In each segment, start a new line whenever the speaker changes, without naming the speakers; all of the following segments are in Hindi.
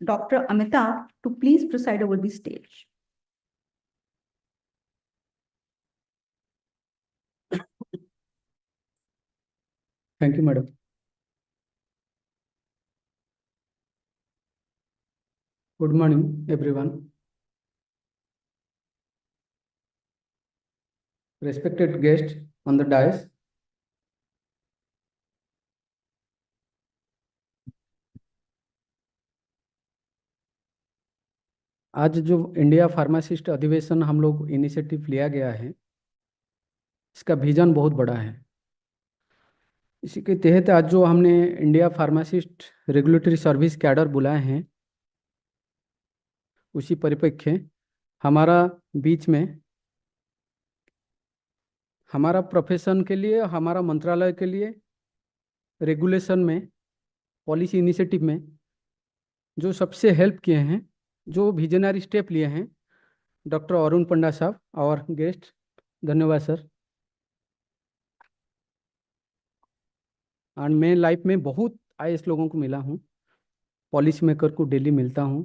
Dr. Amitabh to please preside over the stage.
Thank you, madam. Good morning, everyone. Respected guests on the dais. आज जो इंडिया फार्मासिस्ट अधिवेशन हम लोग इनिशिएटिव लिया गया है, इसका विजन बहुत बड़ा है। इसी के तहत आज जो हमने India pharmacist regulatory service cadre बुलाए हैं, उसी परिप्रेक्ष्य हमारा बीच में हमारा प्रोफेशन के लिए, हमारा मंत्रालय के लिए रेगुलेशन में, पॉलिसी इनिशिएटिव में जो सबसे हेल्प किए हैं, जो विजनरी स्टेप लिए हैं, डॉक्टर अरुण पंडा साहब और गेस्ट, धन्यवाद सर। और मैं लाइफ में बहुत आईएएस लोगों को मिला हूँ, पॉलिसी मेकर को डेली मिलता हूँ।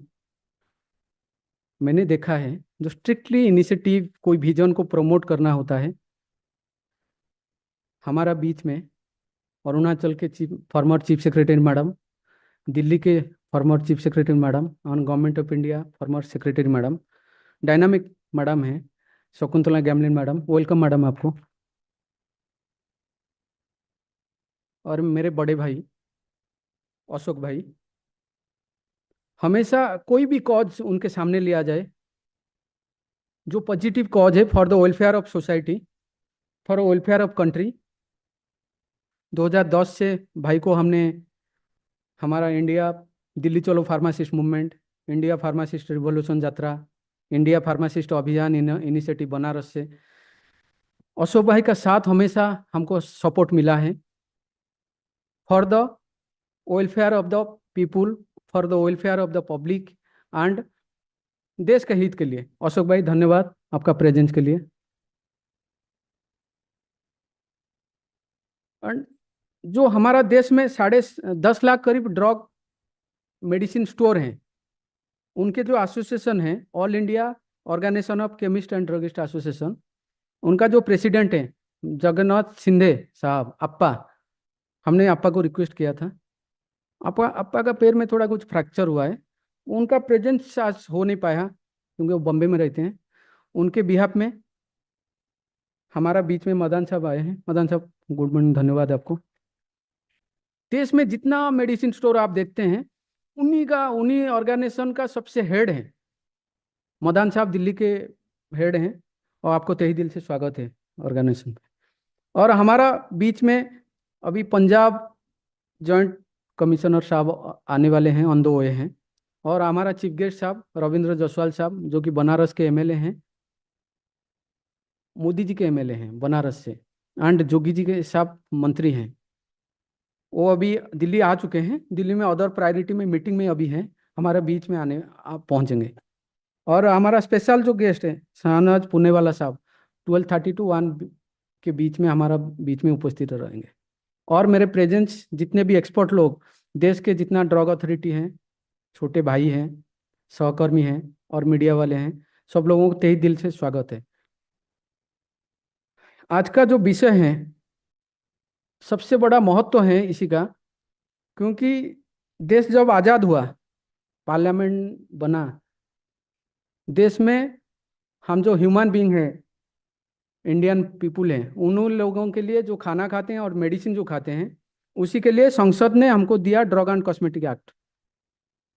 मैंने देखा है जो स्ट्रिक्टली इनिशिएटिव कोई विजन को प्रमोट करना होता है, हमारा बीच में अरुणाचल के former chief secretary madam, Delhi के फॉर्मर चीफ सेक्रेटरी मैडम और government of India former secretary madam, dynamic madam है Shakuntala Gamlin madam, welcome madam आपको। और मेरे बड़े भाई अशोक भाई, हमेशा कोई भी कॉज उनके सामने लिया जाए जो पॉजिटिव कॉज है for the welfare of society, for welfare of country. 2010 से भाई को हमने हमारा इंडिया दिल्ली चलो pharmacist movement, India pharmacist revolution यात्रा, इंडिया फार्मासिस्ट अभियान इनिशिएटिव बनारस से अशोक भाई का साथ हमेशा हमको सपोर्ट मिला है for the welfare of the people, for the welfare of the public and देश के हित के लिए। अशोक भाई धन्यवाद आपका प्रेजेंस के लिए। एंड जो हमारा देश में 10.5 लाख करीब ड्रग मेडिसिन स्टोर हैं, उनके जो एसोसिएशन है All India Organisation of Chemist and Druggist Association, उनका जो प्रेसिडेंट है जगन्नाथ सिंधे साहब अप्पा, हमने अप्पा को रिक्वेस्ट किया था। अप्पा का पैर में थोड़ा कुछ फ्रैक्चर हुआ है, उनका प्रेजेंस आज हो नहीं पाया क्योंकि वो बॉम्बे में रहते हैं। उनके बिहाफ में हमारा बीच में मदान साहब आए हैं। मदान साहब गुड मॉर्निंग, धन्यवाद आपको। देश में जितना मेडिसिन स्टोर आप देखते हैं, उन्हीं ऑर्गेनाइजेशन का सबसे हेड है मदान साहब, दिल्ली के हेड हैं, और आपको तहे दिल से स्वागत है ऑर्गेनाइजेशन पे। और हमारा बीच में अभी पंजाब जॉइंट कमिश्नर साहब आने वाले हैं, ऑन द वे हैं, और हमारा चीफ गेस्ट साहब रविंद्र जसवाल साहब जो कि बनारस के एमएलए हैं, मोदी जी के एमएलए हैं बनारस से, एंड जोगी जी के साहब मंत्री हैं, वो अभी दिल्ली आ चुके हैं। दिल्ली में अदर प्रायोरिटी में मीटिंग में अभी हैं, हमारे बीच में आने आप पहुंचेंगे। और हमारा स्पेशल जो गेस्ट है शहनाज पुनेवाला साहब 12:30 to 1 के बीच में हमारा बीच में उपस्थित रहेंगे। और मेरे प्रेजेंस जितने भी एक्सपर्ट लोग, देश के जितना ड्रग अथॉरिटी हैं, छोटे भाई हैं, सहकर्मी हैं और मीडिया वाले हैं, सब लोगों को तहे दिल से स्वागत है। आज का जो विषय है सबसे बड़ा महत्व है इसी का, क्योंकि देश जब आज़ाद हुआ, पार्लियामेंट बना, देश में हम जो ह्यूमन बीइंग है, इंडियन पीपुल हैं, उन लोगों के लिए जो खाना खाते हैं और मेडिसिन जो खाते हैं, उसी के लिए संसद ने हमको दिया drug and cosmetic act,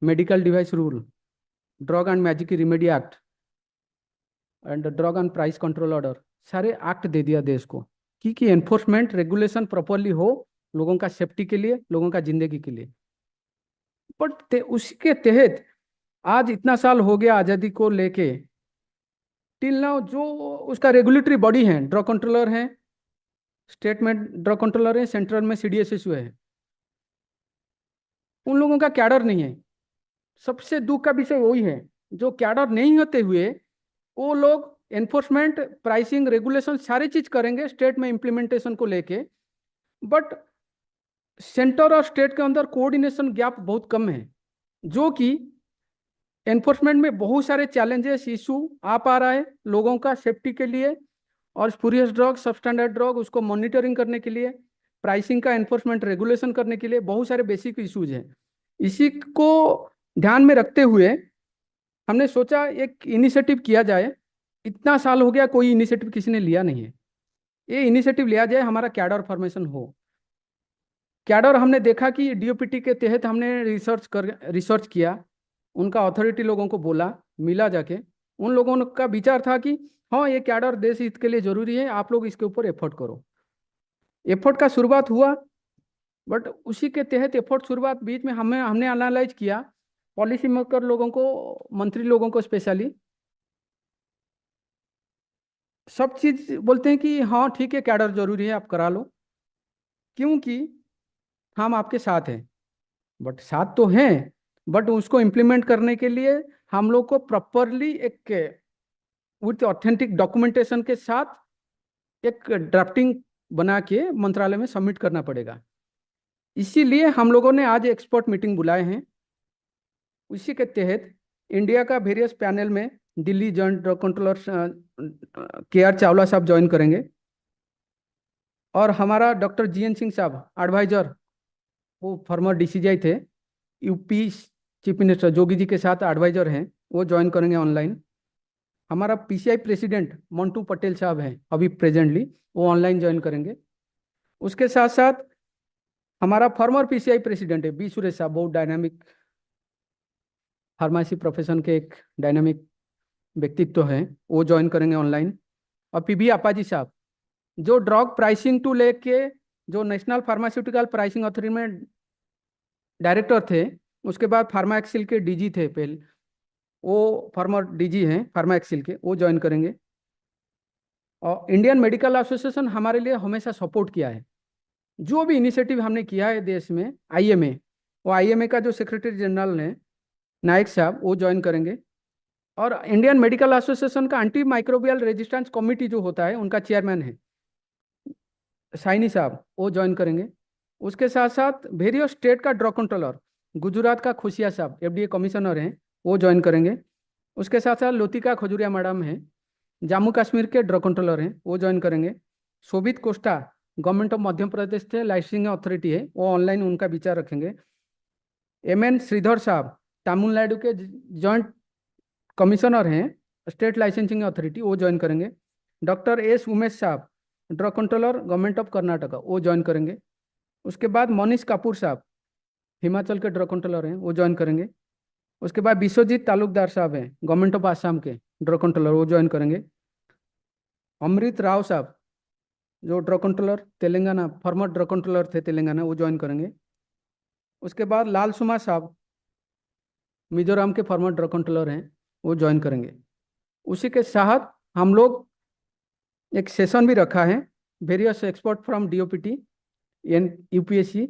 medical device rule, drug and magic remedy act and drug and price control order, सारे एक्ट दे दिया देश को कि एनफोर्समेंट रेगुलेशन प्रॉपरली हो लोगों का सेफ्टी के लिए, लोगों का जिंदगी के लिए। बट उसके तहत आज इतना साल हो गया आज़ादी को लेके, टिल नाउ जो उसका रेगुलेटरी बॉडी है, ड्रग कंट्रोलर है, स्टेट में ड्रग कंट्रोलर है, सेंट्रल में सीडीएसएसयू है, उन लोगों का कैडर नहीं है। सबसे दुख का विषय वही है, जो कैडर नहीं होते हुए वो लोग एनफोर्समेंट, प्राइसिंग, रेगुलेशन सारी चीज करेंगे स्टेट में इम्प्लीमेंटेशन को लेके, बट सेंटर और स्टेट के अंदर कोऑर्डिनेशन गैप बहुत कम है, जो कि एनफोर्समेंट में बहुत सारे चैलेंजेस इशू आ पा रहा है लोगों का सेफ्टी के लिए, और स्पूरियस ड्रग, सबस्टैंडर्ड ड्रग, उसको मॉनिटरिंग करने के लिए, प्राइसिंग का एनफोर्समेंट रेगुलेशन करने के लिए बहुत सारे बेसिक इश्यूज हैं। इसी को ध्यान में रखते हुए हमने सोचा एक इनिशिएटिव किया जाए। इतना साल हो गया कोई इनिशिएटिव किसी ने लिया नहीं है, ये इनिशिएटिव लिया जाए, हमारा कैडर फॉर्मेशन हो। कैडर हमने देखा कि डीओपीटी के तहत हमने रिसर्च किया, उनका अथॉरिटी लोगों को बोला, मिला जाके, उन लोगों का विचार था कि हाँ ये कैडर देश हित के लिए जरूरी है, आप लोग इसके ऊपर एफर्ट करो। एफर्ट का शुरुआत हुआ, बट उसी के तहत एफर्ट शुरुआत बीच में हमने एनालाइज किया, पॉलिसी मेकर लोगों को, मंत्री लोगों को स्पेशली, सब चीज बोलते हैं कि हाँ ठीक है कैडर जरूरी है, आप करा लो, क्योंकि हम आपके साथ हैं। बट साथ तो हैं, बट उसको इम्प्लीमेंट करने के लिए हम लोग को प्रॉपरली एक विथ ऑथेंटिक डॉक्यूमेंटेशन के साथ एक ड्राफ्टिंग बना के मंत्रालय में सबमिट करना पड़ेगा। इसीलिए हम लोगों ने आज एक्सपर्ट मीटिंग बुलाए हैं। उसी के तहत इंडिया का वेरियस पैनल में Delhi joint drug controller KR. Chawla साहब ज्वाइन करेंगे, और हमारा डॉक्टर जी.एन. सिंह साहब एडवाइजर, वो फॉर्मर डीसीजीआई थे, UP chief minister Jogi ji के साथ एडवाइजर हैं, वो ज्वाइन करेंगे ऑनलाइन। हमारा पीसीआई प्रेसिडेंट मंटू पटेल साहब हैं अभी प्रेजेंटली, वो ऑनलाइन ज्वाइन करेंगे। उसके साथ साथ हमारा फॉर्मर पीसीआई प्रेसिडेंट है बी सुरेश साहब, बहुत डायनामिक फार्मेसी प्रोफेशन के एक डायनामिक व्यक्तित्व हैं, वो ज्वाइन करेंगे ऑनलाइन। और पीबी अप्पाजी साहब, जो ड्रग प्राइसिंग टू लेके, जो नेशनल फार्मास्यूटिकल प्राइसिंग अथॉरिटी में डायरेक्टर थे, उसके बाद फार्मा एक्सिल के डीजी थे पहले, वो फॉर्मर डीजी हैं फार्मा एक्सिल के, वो ज्वाइन करेंगे। और इंडियन मेडिकल एसोसिएशन हमारे लिए हमेशा सपोर्ट किया है, जो भी इनिशिएटिव हमने किया है देश में, आईएमए, वो आईएमए का जो सेक्रेटरी जनरल है नायक साहब, वो ज्वाइन करेंगे। और इंडियन मेडिकल एसोसिएशन का एंटी माइक्रोबियल रेजिस्टेंस कमेटी जो होता है, उनका चेयरमैन है साइनी साहब, वो ज्वाइन करेंगे। उसके साथ साथ वेरियस स्टेट का ड्रग कंट्रोलर, गुजरात का खुशिया साहब एफडीए कमिश्नर हैं, वो ज्वाइन करेंगे। उसके साथ साथ लोतिका खजुरिया मैडम हैं, जम्मू कश्मीर के ड्रग कंट्रोलर हैं, वो ज्वाइन करेंगे। शोभित Costa government of Madhya Pradesh से लाइसेंसिंग अथॉरिटी है, वो ऑनलाइन उनका विचार रखेंगे। एमएन श्रीधर साहब तमिलनाडु के जॉइंट कमिश्नर हैं स्टेट लाइसेंसिंग अथॉरिटी, वो ज्वाइन करेंगे। डॉक्टर एस उमेश साहब drug controller government of Karnataka, वो ज्वाइन करेंगे। उसके बाद मनीष कपूर साहब हिमाचल के ड्रग कंट्रोलर हैं, वो ज्वाइन करेंगे। उसके बाद विश्वजीत तालुकदार साहब हैं गवर्नमेंट ऑफ आसाम के ड्रग कंट्रोलर, वो ज्वाइन करेंगे। अमृत राव साहब जो drug controller Telangana, farmer drug controller थे तेलंगाना, वो ज्वाइन करेंगे। उसके बाद लाल सुमा साहब मिजोरम के फॉर्मर ड्रग कंट्रोलर हैं, वो ज्वाइन करेंगे। उसी के साथ हम लोग एक सेशन भी रखा है, various expert from DOPT, and UPSC,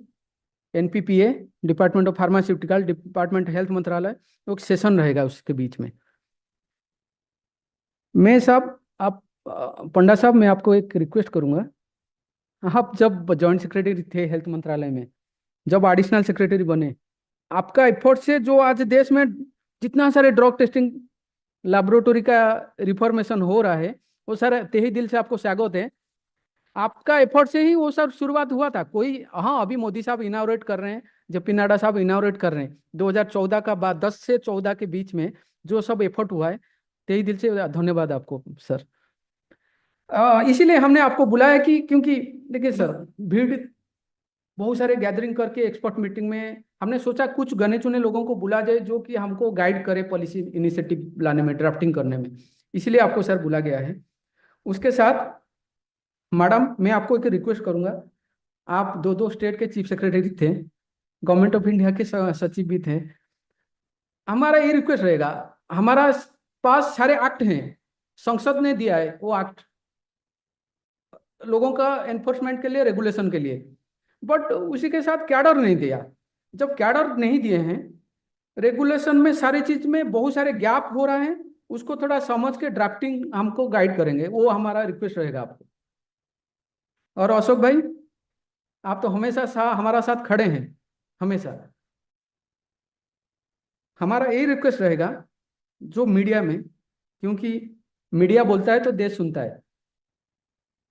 NPPA, department of pharmaceutical, department health मंत्रालय, एक सेशन रहेगा उसके बीच में। मैं साहब, आप पंडा साहब, मैं आपको एक रिक्वेस्ट करूंगा, आप जब जॉइंट सेक्रेटरी थे हेल्थ मंत्रालय में, जब एडिशनल सेक्रेटरी बने, आपका एफर्ट से जो आज देश में जितना सारे ड्रग टेस्टिंग लैबोरेटरी का रिफॉर्मेशन हो रहा है, वो सारा तहे दिल से आपको स्वागत है। आपका एफर्ट से ही वो सब शुरुआत हुआ था। कोई, हाँ अभी मोदी साहब इनाग्रेट कर रहे हैं, जेपी नड्डा साहब इनाग्रेट कर रहे हैं, 2014 का बाद 10 से 14 के बीच में जो सब एफर्ट हुआ है, तहे दिल से धन्यवाद आपको सर। इसीलिए हमने आपको बुलाया कि क्योंकि देखिए सर, भीड़ बहुत सारे गैदरिंग करके एक्सपर्ट मीटिंग में हमने सोचा कुछ गने चुने लोगों को बुला जाए जो कि हमको गाइड करे पॉलिसी इनिशिएटिव लाने में, ड्राफ्टिंग करने में, इसलिए आपको सर बुला गया है। उसके साथ मैडम, मैं आपको एक रिक्वेस्ट करूंगा, आप दो दो स्टेट के चीफ सेक्रेटरी थे, गवर्नमेंट ऑफ इंडिया के सचिव भी थे, हमारा ये रिक्वेस्ट रहेगा, हमारा पास सारे एक्ट हैं, संसद ने दिया है वो एक्ट लोगों का एनफोर्समेंट के लिए, रेगुलेशन के लिए, बट उसी के साथ कैडर नहीं दिया। जब कैडर नहीं दिए हैं, रेगुलेशन में सारी चीज में बहुत सारे गैप हो रहे हैं, उसको थोड़ा समझ के ड्राफ्टिंग हमको गाइड करेंगे, वो हमारा रिक्वेस्ट रहेगा आपको। और अशोक भाई, आप तो हमेशा हमारा साथ खड़े हैं, हमेशा। हमारा यही रिक्वेस्ट रहेगा, जो मीडिया में, क्योंकि मीडिया बोलता है तो देश सुनता है,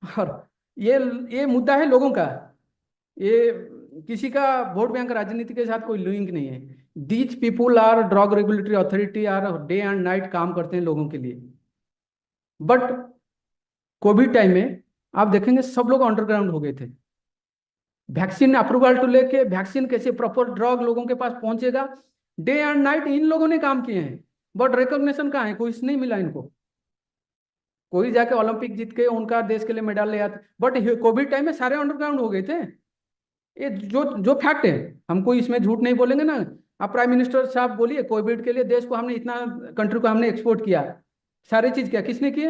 और ये मुद्दा है लोगों का, ये किसी का वोट बैंक राजनीति के साथ कोई लिंक नहीं है। These people are drug regulatory authority, are day and night काम करते हैं लोगों के लिए। बट कोविड टाइम में आप देखेंगे सब लोग अंडरग्राउंड हो गए थे। वैक्सीन अप्रूवल टू लेके वैक्सीन कैसे प्रॉपर ड्रग लोगों के पास पहुंचेगा, डे एंड नाइट इन लोगों ने काम किए हैं। बट रिकॉग्निशन कहाँ है, कोई नहीं मिला इनको। कोई जाके ओलंपिक जीत के उनका देश के लिए मेडल ले आते, बट कोविड टाइम में सारे अंडरग्राउंड हो गए थे। ये जो जो फैक्ट है, हमको इसमें झूठ नहीं बोलेंगे ना। आप प्राइम मिनिस्टर साहब बोलिए, कोविड के लिए देश को हमने इतना, कंट्री को हमने एक्सपोर्ट किया, सारी चीज क्या किसने किए?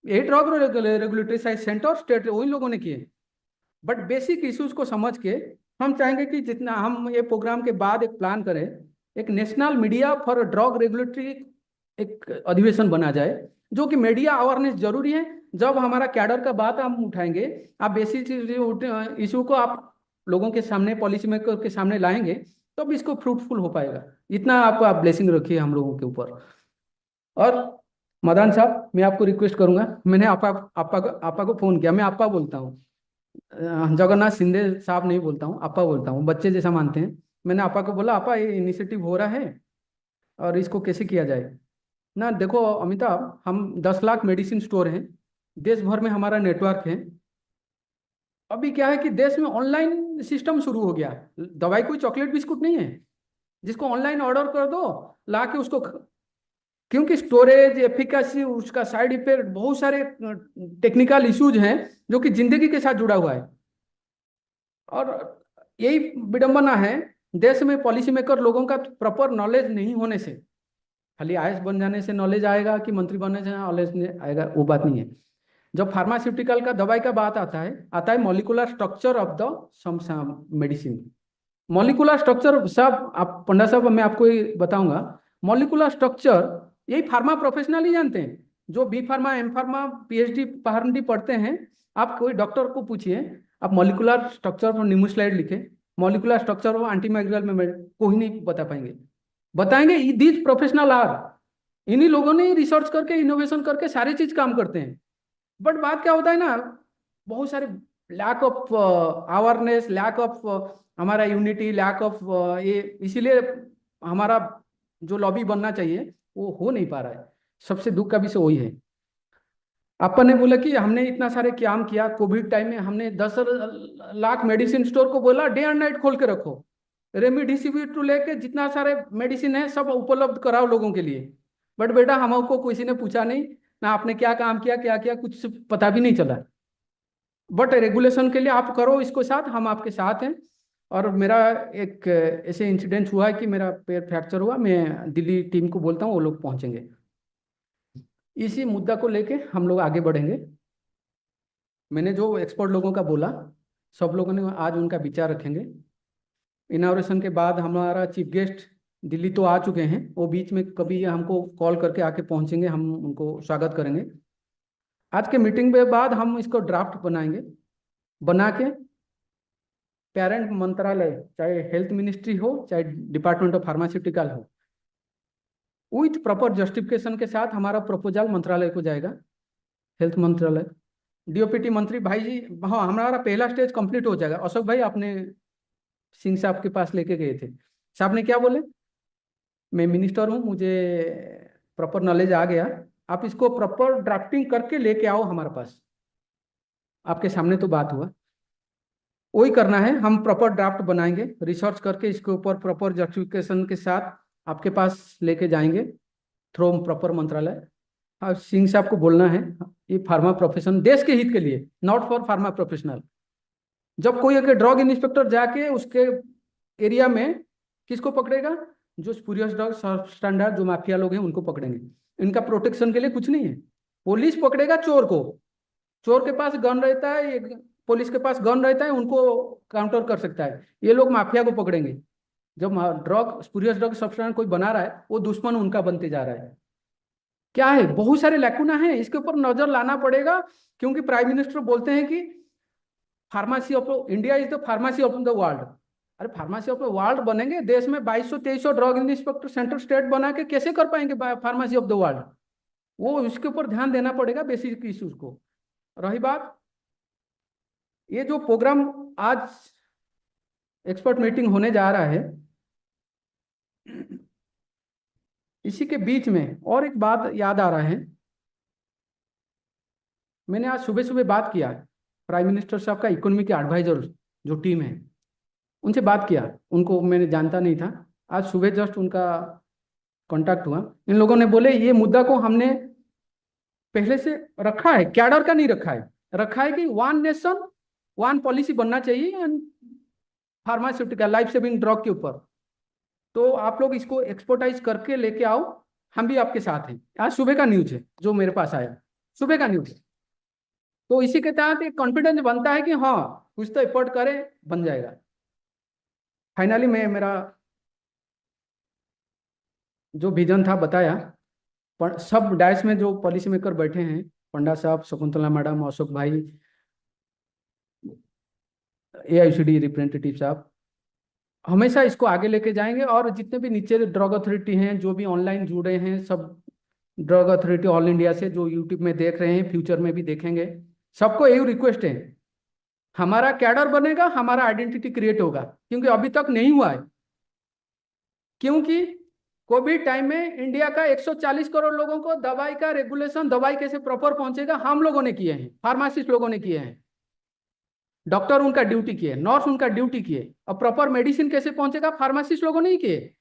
यही ड्रग रेगुलेटरी सेंटर स्टेट वही लोगों ने किए। बट बेसिक इश्यूज को समझ के हम चाहेंगे कि जितना हम ये प्रोग्राम के बाद एक प्लान करें, एक national media for drug regulatory एक अधिवेशन बना जाए, जो कि मीडिया अवेयरनेस जरूरी है। जब हमारा कैडर का बात हम उठाएंगे, आप बेसिक इशू को आप लोगों के सामने, पॉलिसी मेकर के सामने लाएंगे, तब तो इसको फ्रूटफुल हो पाएगा। इतना आप ब्लेसिंग रखिए हम लोगों के ऊपर। और मदान साहब, मैं आपको रिक्वेस्ट करूंगा, मैंने आपा को फोन किया, मैं आपा बोलता हूँ, जगन्नाथ शिंदे साहब नहीं बोलता हूँ, आपा बोलता हूँ, बच्चे जैसा मानते हैं। मैंने आपा को बोला, आपा ये इनिशिएटिव हो रहा है और इसको कैसे किया जाए ना। देखो अमिताभ, हम 10 लाख मेडिसिन स्टोर हैं, देश भर में हमारा नेटवर्क है। अभी क्या है कि देश में ऑनलाइन सिस्टम शुरू हो गया। दवाई कोई चॉकलेट बिस्कुट नहीं है जिसको ऑनलाइन ऑर्डर कर दो, ला के उसको क्योंकि स्टोरेज, एफिकेसी, उसका साइड इफेक्ट, बहुत सारे टेक्निकल इश्यूज हैं जो कि जिंदगी के साथ जुड़ा हुआ है। और यही विडंबना है, देश में पॉलिसी मेकर लोगों का प्रॉपर नॉलेज नहीं होने से, खाली आईएएस बन जाने से नॉलेज आएगा कि मंत्री बनने से नॉलेज आएगा, वो बात नहीं है। जब फार्मास्यूटिकल का दवाई का बात आता है molecular structure of the medicine. Molecular structure साहब, आप पंडा साहब, मैं आपको ये बताऊंगा, मॉलिकुलर स्ट्रक्चर यही फार्मा प्रोफेशनल ही जानते हैं। जो B pharma, M pharma, PhD, PhD पढ़ते हैं, आप कोई डॉक्टर को पूछिए, आप मॉलिकुलर स्ट्रक्चर पर न्यूक्लियोसाइड लिखे, मॉलिकुलर स्ट्रक्चर ऑफ एंटीमाइक्रोबियल में कोई नहीं बता पाएंगे। बताएंगे दीज प्रोफेशनल आर, इन्हीं लोगों ने रिसर्च करके, इनोवेशन करके सारी चीज काम करते हैं। बट बात क्या होता है ना, बहुत सारे lack of awareness, lack of हमारा यूनिटी, लैक ऑफ ये, इसीलिए हमारा जो लॉबी बनना चाहिए वो हो नहीं पा रहा है। सबसे दुख का विषय वही है। अपन ने बोला कि हमने इतना सारे काम किया कोविड टाइम में, हमने 10 लाख मेडिसिन स्टोर को बोला डे एंड नाइट खोल के रखो, रेमडेसिविर टू लेके जितना सारे मेडिसिन है सब उपलब्ध कराओ लोगों के लिए। बट बेटा हमको किसी ने पूछा नहीं ना, आपने क्या काम किया, क्या किया, कुछ पता भी नहीं चला। बट रेगुलेशन के लिए आप करो इसको साथ, हम आपके साथ हैं। और मेरा एक ऐसे इंसिडेंट हुआ है कि मेरा पैर फ्रैक्चर हुआ, मैं दिल्ली टीम को बोलता हूँ, वो लोग पहुंचेंगे। इसी मुद्दा को लेके हम लोग आगे बढ़ेंगे। मैंने जो एक्सपर्ट लोगों का बोला, सब लोगों ने आज उनका विचार रखेंगे। इनाग्रेशन के बाद हमारा चीफ गेस्ट दिल्ली तो आ चुके हैं, वो बीच में कभी हमको कॉल करके आके पहुंचेंगे, हम उनको स्वागत करेंगे। आज के मीटिंग के बाद हम इसको ड्राफ्ट बनाएंगे, बना के पेरेंट मंत्रालय, चाहे हेल्थ मिनिस्ट्री हो चाहे डिपार्टमेंट ऑफ फार्मास्यूटिकल हो, विथ प्रॉपर जस्टिफिकेशन के साथ हमारा प्रपोजल मंत्रालय को जाएगा, हेल्थ मंत्रालय। डीओपीटी मंत्री भाई जी, हाँ हमारा पहला स्टेज कंप्लीट हो जाएगा। अशोक भाई, आपने सिंह साहब के पास लेके गए थे, साहब ने क्या बोले, मैं मिनिस्टर हूँ, मुझे प्रॉपर नॉलेज आ गया, आप इसको प्रॉपर ड्राफ्टिंग करके लेके आओ हमारे पास। आपके सामने तो बात हुआ, वही करना है। हम प्रॉपर ड्राफ्ट बनाएंगे, रिसर्च करके इसके ऊपर प्रॉपर जस्टिफिकेशन के साथ आपके पास लेके जाएंगे थ्रू प्रॉपर मंत्रालय। और सिंह साहब को बोलना है, ये फार्मा प्रोफेशन देश के हित के लिए, नॉट फॉर फार्मा प्रोफेशनल। जब कोई एक ड्रग इंस्पेक्टर जाके उसके एरिया में किसको पकड़ेगा, जो स्पूरियस ड्रग स्टैंडर्ड जो माफिया लोग हैं उनको पकड़ेंगे। इनका प्रोटेक्शन के लिए कुछ नहीं है। पुलिस पकड़ेगा चोर को, चोर के पास गन रहता है, पुलिस के पास गन रहता है, उनको काउंटर कर सकता है। ये लोग माफिया को पकड़ेंगे। जब ड्रग, स्पूरियस ड्रग सब्सटेंस कोई बना रहा है, वो दुश्मन उनका बनते जा रहा है। क्या है, बहुत सारे लैकुना है, इसके ऊपर नजर लाना पड़ेगा। क्योंकि प्राइम मिनिस्टर बोलते हैं कि pharmacy of India is the pharmacy of the world. अरे फार्मेसी ऑफ द वर्ल्ड बनेंगे, देश में 2200-2300 ड्रग इंस्पेक्टर सेंटर स्टेट बना के कैसे कर पाएंगे फार्मेसी ऑफ द वर्ल्ड? वो उसके ऊपर ध्यान देना पड़ेगा, बेसिक इश्यूज को। रही बात ये जो प्रोग्राम आज एक्सपर्ट मीटिंग होने जा रहा है, इसी के बीच में और एक बात याद आ रहा है। मैंने आज सुबह सुबह बात किया प्राइम मिनिस्टर साहब का इकोनॉमी के एडवाइजर जो टीम है, उनसे बात किया। उनको मैंने जानता नहीं था, आज सुबह जस्ट उनका कांटेक्ट हुआ। इन लोगों ने बोले ये मुद्दा को हमने पहले से रखा है, कैडर का नहीं रखा है कि वन नेशन वन पॉलिसी बनना चाहिए फार्मास्यूटिकल लाइफ सेविंग ड्रग के ऊपर। तो आप लोग इसको एक्सपोर्टाइज करके लेके आओ, हम भी आपके साथ हैं। आज सुबह का न्यूज है जो मेरे पास आया, सुबह का न्यूज है। तो इसी के तहत एक कॉन्फिडेंस बनता है कि हाँ कुछ तो एफर्ट करे, बन जाएगा। फाइनली मैं मेरा जो विजन था बताया। पर सब डायस में जो पॉलिसी मेकर बैठे हैं, पंडा साहब, शकुंतला मैडम, अशोक भाई, AICD रिप्रेजेंटेटिव साहब, हमेशा इसको आगे लेके जाएंगे। और जितने भी नीचे ड्रग अथॉरिटी हैं, जो भी ऑनलाइन जुड़े हैं, सब ड्रग अथॉरिटी ऑल इंडिया से जो यूट्यूब में देख रहे हैं, फ्यूचर में भी देखेंगे, सबको यही रिक्वेस्ट है, हमारा कैडर बनेगा, हमारा आइडेंटिटी क्रिएट होगा। क्योंकि अभी तक नहीं हुआ है, क्योंकि कोविड टाइम में इंडिया का 140 करोड़ लोगों को दवाई का रेगुलेशन, दवाई कैसे प्रॉपर पहुंचेगा, हम लोगों ने किए हैं, फार्मासिस्ट लोगों ने किए हैं, डॉक्टर उनका ड्यूटी किए, नर्स उनका ड्यूटी किए। अब प्रॉपर मेडिसिन कैसे पहुंचेगा, फार्मासिस्ट लोगों ने ही किए।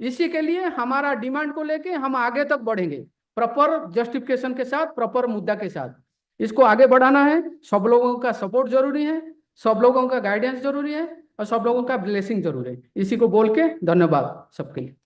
इसी के लिए हमारा डिमांड को लेके हम आगे तक बढ़ेंगे, प्रॉपर जस्टिफिकेशन के साथ, प्रॉपर मुद्दा के साथ। इसको आगे बढ़ाना है, सब लोगों का सपोर्ट जरूरी है, सब लोगों का गाइडेंस जरूरी है, और सब लोगों का ब्लेसिंग जरूरी है। इसी को बोल के धन्यवाद सबके लिए।